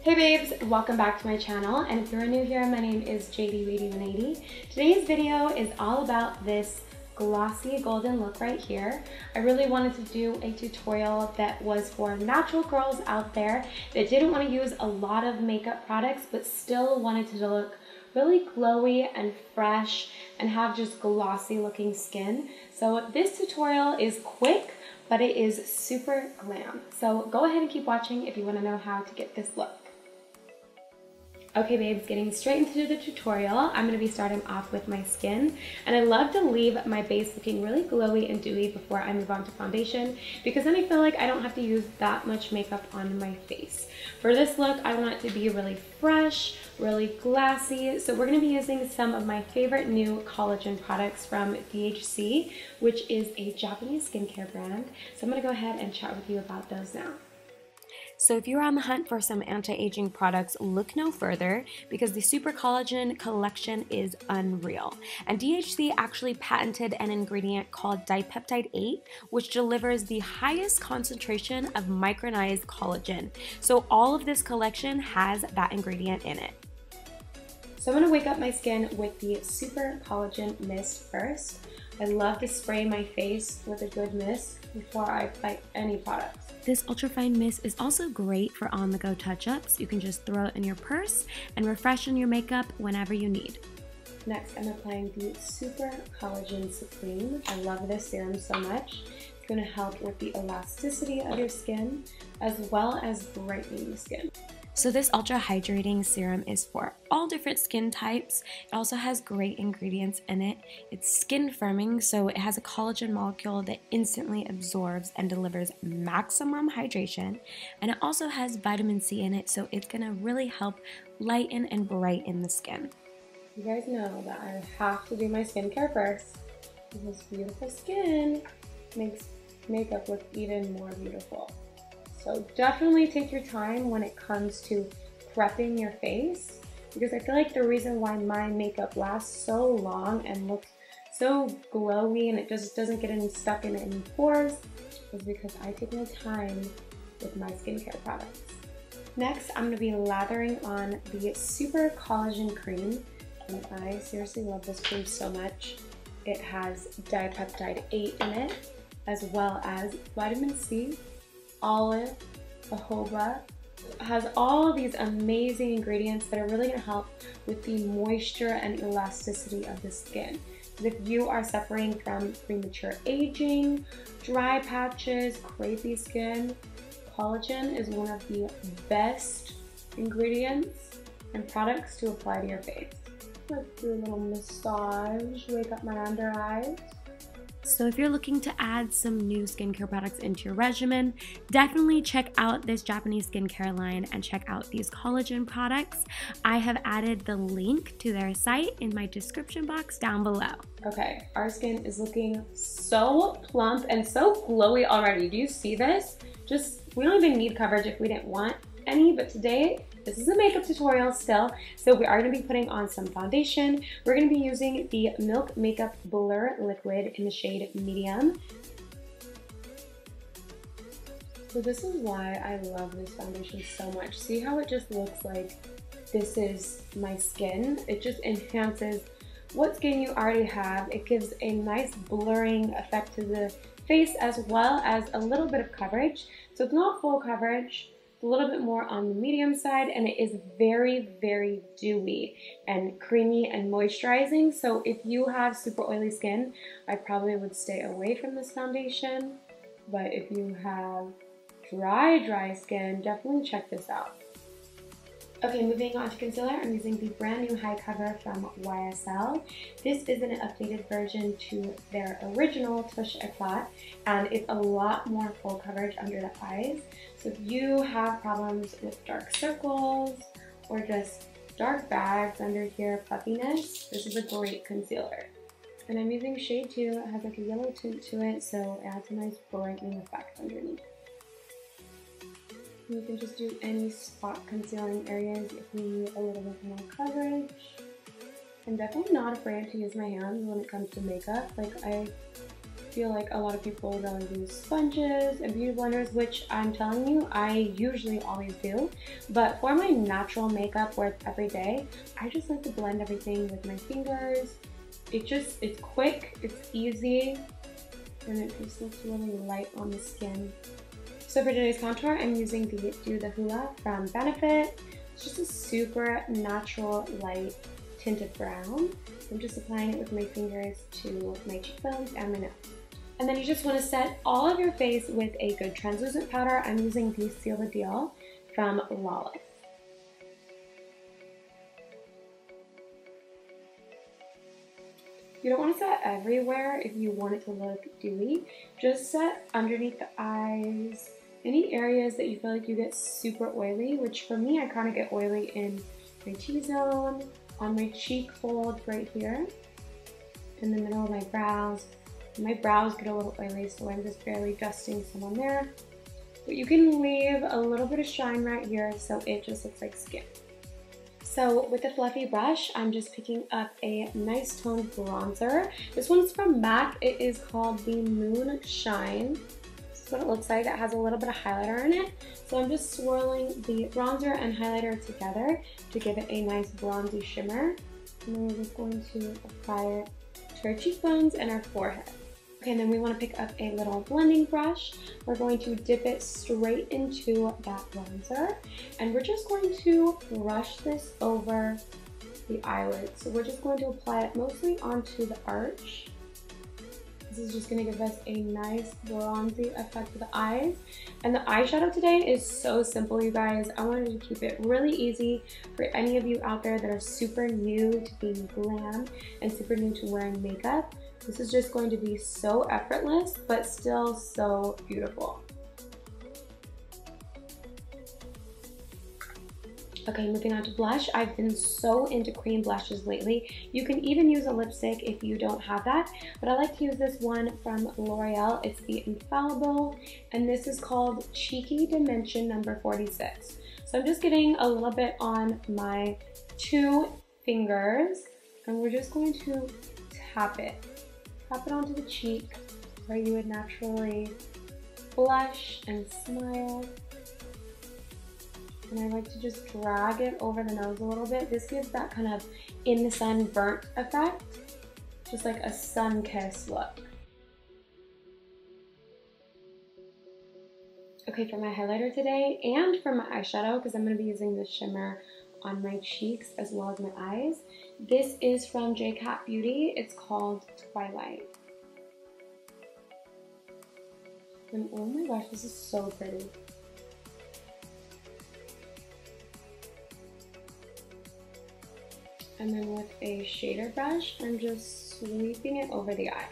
Hey babes, welcome back to my channel, and if you're new here, my name is Jadeywadey180. Today's video is all about this glossy golden look right here. I really wanted to do a tutorial that was for natural girls out there that didn't want to use a lot of makeup products but still wanted to look really glowy and fresh and have just glossy looking skin. So this tutorial is quick, but it is super glam. So go ahead and keep watching if you want to know how to get this look. Okay babes, getting straight into the tutorial, I'm going to be starting off with my skin, and I love to leave my base looking really glowy and dewy before I move on to foundation, because then I feel like I don't have to use that much makeup on my face. For this look, I want it to be really fresh, really glassy, so we're going to be using some of my favorite new collagen products from Touche, which is a Japanese skincare brand. So I'm going to go ahead and chat with you about those now. So if you're on the hunt for some anti-aging products, look no further, because the Super Collagen collection is unreal. And DHC actually patented an ingredient called dipeptide 8, which delivers the highest concentration of micronized collagen. So all of this collection has that ingredient in it. So I'm going to wake up my skin with the Super Collagen Mist first. I love to spray my face with a good mist before I apply any products. This ultrafine mist is also great for on-the-go touch-ups. You can just throw it in your purse and refreshen your makeup whenever you need. Next, I'm applying the Super Collagen Supreme. I love this serum so much. It's going to help with the elasticity of your skin as well as brightening the skin. So this ultra hydrating serum is for all different skin types. It also has great ingredients in it. It's skin firming, so it has a collagen molecule that instantly absorbs and delivers maximum hydration. And it also has vitamin C in it, so it's gonna really help lighten and brighten the skin. You guys know that I have to do my skincare first. This beautiful skin makes makeup look even more beautiful. So definitely take your time when it comes to prepping your face, because I feel like the reason why my makeup lasts so long and looks so glowy and it just doesn't get any stuck in any pores is because I take my time with my skincare products. Next, I'm going to be lathering on the Super Collagen Cream, and I seriously love this cream so much. It has dipeptide 8 in it, as well as vitamin C, olive, jojoba. It has all these amazing ingredients that are really going to help with the moisture and elasticity of the skin. If you are suffering from premature aging, dry patches, crepey skin, collagen is one of the best ingredients and products to apply to your face. Let's do a little massage, wake up my under eyes. So if you're looking to add some new skincare products into your regimen, definitely check out this Japanese skincare line and check out these collagen products. I have added the link to their site in my description box down below. Okay, our skin is looking so plump and so glowy already. Do you see this? We don't even need coverage if we didn't want any, but today, this is a makeup tutorial still, so we are going to be putting on some foundation. We're going to be using the Milk Makeup Blur Liquid in the shade Medium. So this is why I love this foundation so much. See how it just looks like this is my skin? It just enhances what skin you already have. It gives a nice blurring effect to the face as well as a little bit of coverage. So it's not full coverage. It's a little bit more on the medium side, and it is very, very dewy and creamy and moisturizing. So if you have super oily skin, I probably would stay away from this foundation. But if you have dry skin, definitely check this out. Okay, moving on to concealer, I'm using the brand new High Cover from YSL. This is an updated version to their original Touche Eclat, and it's a lot more full coverage under the eyes. So if you have problems with dark circles or just dark bags under here, puffiness, this is a great concealer. And I'm using shade 2. It has like a yellow tint to it, so it adds a nice brightening effect underneath. You can just do any spot concealing areas if you need a little bit more coverage. I'm definitely not afraid to use my hands when it comes to makeup. Like, I feel like a lot of people will use sponges and beauty blenders, which I'm telling you, I usually always do. But for my natural makeup where it's every day, I just like to blend everything with my fingers. It's quick, it's easy, and it just looks really light on the skin. So for today's contour, I'm using the Do the Hula from Benefit. It's just a super natural, light tinted brown. I'm just applying it with my fingers to my cheekbones and my nose. And then you just want to set all of your face with a good translucent powder. I'm using the Seal the Deal from Lawless. You don't want to set everywhere if you want it to look dewy. Just set underneath the eyes, any areas that you feel like you get super oily, which for me, I kind of get oily in my T-zone, on my cheek fold right here, in the middle of my brows. My brows get a little oily, so I'm just barely dusting some on there. But you can leave a little bit of shine right here so it just looks like skin. So with a fluffy brush, I'm just picking up a nice toned bronzer. This one's from MAC. It is called the Moonshine. This is what it looks like. It has a little bit of highlighter in it. So I'm just swirling the bronzer and highlighter together to give it a nice bronzy shimmer. And then we're just going to apply it to our cheekbones and our forehead. Okay, and then we want to pick up a little blending brush. We're going to dip it straight into that bronzer, and we're just going to brush this over the eyelid. So we're just going to apply it mostly onto the arch. This is just going to give us a nice bronzy effect to the eyes. And the eyeshadow today is so simple, you guys. I wanted to keep it really easy for any of you out there that are super new to being glam and super new to wearing makeup. This is just going to be so effortless, but still so beautiful. Okay, moving on to blush. I've been so into cream blushes lately. You can even use a lipstick if you don't have that, but I like to use this one from Loreal. It's the Infallible, and this is called Cheeky Dimension number 46. So I'm just getting a little bit on my 2 fingers, and we're just going to tap it. Tap it onto the cheek where you would naturally blush and smile. And I like to just drag it over the nose a little bit. This gives that kind of in the sun burnt effect, just like a sun-kissed look. Okay, for my highlighter today and for my eyeshadow, because I'm going to be using this shimmer on my cheeks as well as my eyes. This is from JCat Beauty. It's called Twighlight. And oh my gosh, this is so pretty. And then with a shader brush, I'm just sweeping it over the eye.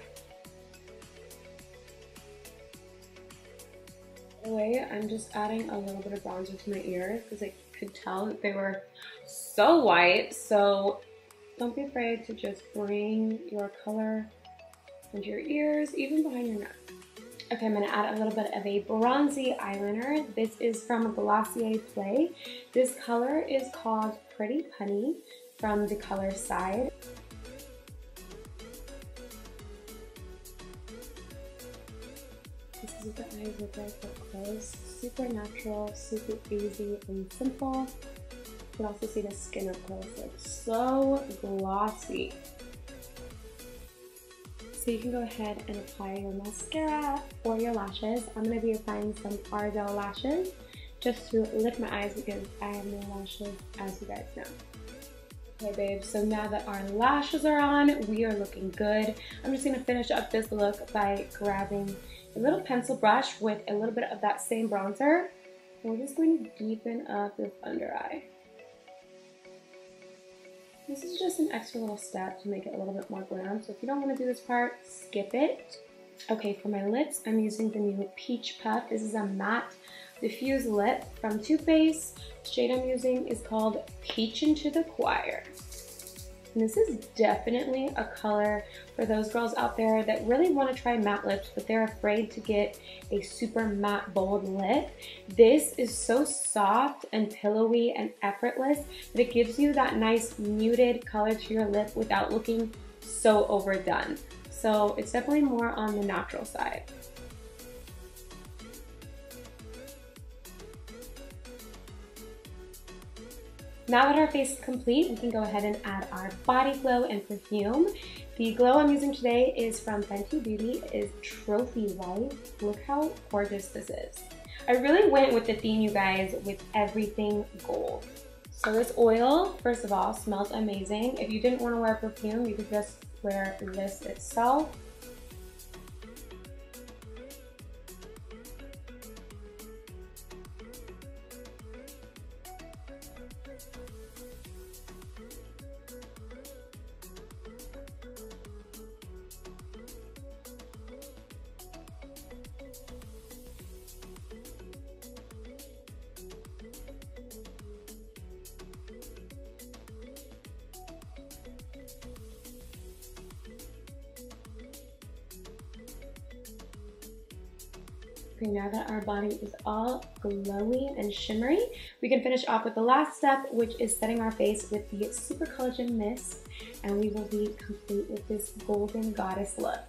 By the way, I'm just adding a little bit of bronzer to my ears because I could tell that they were so white. So don't be afraid to just bring your color into your ears, even behind your neck. Okay, I'm gonna add a little bit of a bronzy eyeliner. This is from Glossier Play. This color is called Pretty Honey from the color Side. This is what the eyes look like up close. Super natural, super easy and simple. You can also see the skin up close, like so glossy. So you can go ahead and apply your mascara or your lashes. I'm going to be applying some Ardell lashes just to lift my eyes because I have no lashes, as you guys know. Okay, babe, so now that our lashes are on, we are looking good. I'm just going to finish up this look by grabbing a little pencil brush with a little bit of that same bronzer. And we're just going to deepen up this under eye. This is just an extra little step to make it a little bit more glam. So if you don't want to do this part, skip it. Okay, for my lips, I'm using the new Peach Puff. This is a matte diffuse lip from Too Faced. The shade I'm using is called Peachin to the Choir. And this is definitely a color for those girls out there that really want to try matte lips, but they're afraid to get a super matte, bold lip. This is so soft and pillowy and effortless that it gives you that nice muted color to your lip without looking so overdone. So it's definitely more on the natural side. Now that our face is complete, we can go ahead and add our body glow and perfume. The glow I'm using today is from Fenty Beauty. It is Trophy White. Look how gorgeous this is. I really went with the theme, you guys, with everything gold. So this oil, first of all, smells amazing. If you didn't want to wear perfume, you could just wear this itself. Okay, now that our body is all glowy and shimmery, we can finish off with the last step, which is setting our face with the Super Collagen Mist, and we will be complete with this golden goddess look.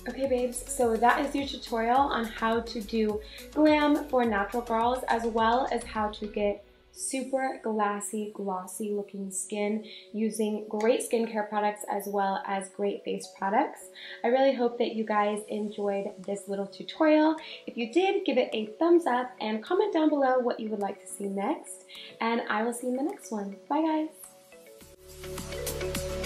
Okay babes, so that is your tutorial on how to do glam for natural girls, as well as how to get super glassy, glossy looking skin using great skincare products as well as great face products. I really hope that you guys enjoyed this little tutorial. If you did, give it a thumbs up and comment down below what you would like to see next. And I will see you in the next one. Bye guys.